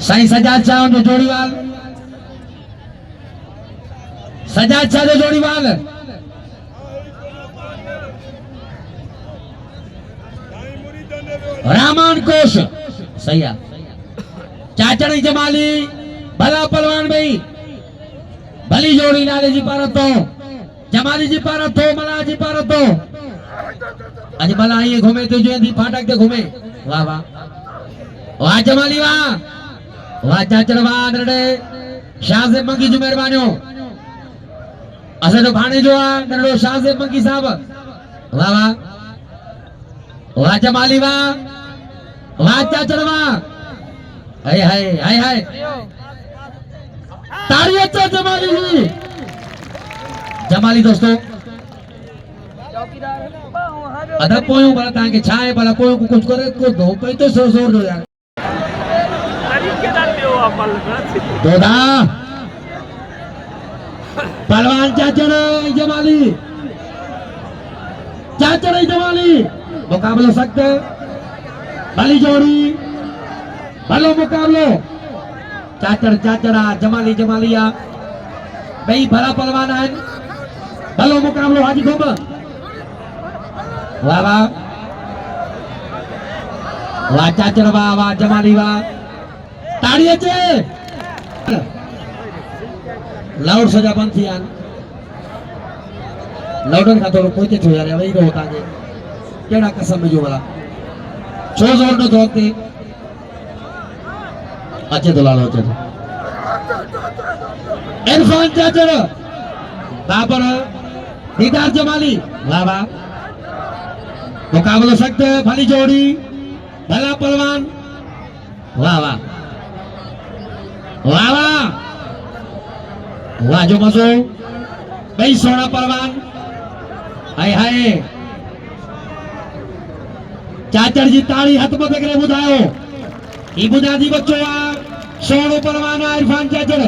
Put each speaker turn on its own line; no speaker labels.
साईं सजाद शाह जो जोड़ीवाल, सजाद शाह जो जोड़ीवाल, रामान कोश सही है। चाचड़ी जमाली भला पलवान भाई भली जोड़ी नाले जी पारत तो जमाली जी पारत तो मला जी पारत तो अज मला ये घूमे तो जो दी फाटक ते घूमे। वाह वाह वाह जमाली वाह वाह चाचड़ वाह नरडे शाह से मंगी जो मेहरबानियों असे तो भाणे जो आ नरडो शाह से मंगी साहब। वाह वाह वाह जमाली वाह वाह चाचड़ वाह हाय हाय हाय हाय ताड़ियां तो जमाली जी जमाली दोस्तों अदा पोयो भला तां के छाए भला पोयो को कुछ करे को दो पे तो जोर दो यार दोदा पहलवान चाचड़ जमाली चाचड़ जमाली मुकाबला सकते भली जोड़ी भलो मुकाबलो चाचड़ चाचड़ा जमाली जमालिया भाई भला पहलवान है भलो मुकाबलो हाजी घूम। वाह वाह वाह चाचड़ वाह वाह जमाली वाह ताड़ियां चे लाउड सजा बंद थी यार लाउडन का तो कोई छो यार वही तो होता है केड़ा कसम जो वाला छो जोर नो धोते अच्छे तो लालो अच्छे इरफान चाचड़ बाबर दीदार जमाली वाह वाह मुकाबला सकते भली जोड़ी भला पहलवान। वाह वाह वाह वाह वाह जो मजो भाई सोना पहलवान हाय हाय चाचड़ जी ताड़ी हथ मथे करे बुधायो ई बुधा दी बच्चो आ सोनो पहलवान इरफान चाचड़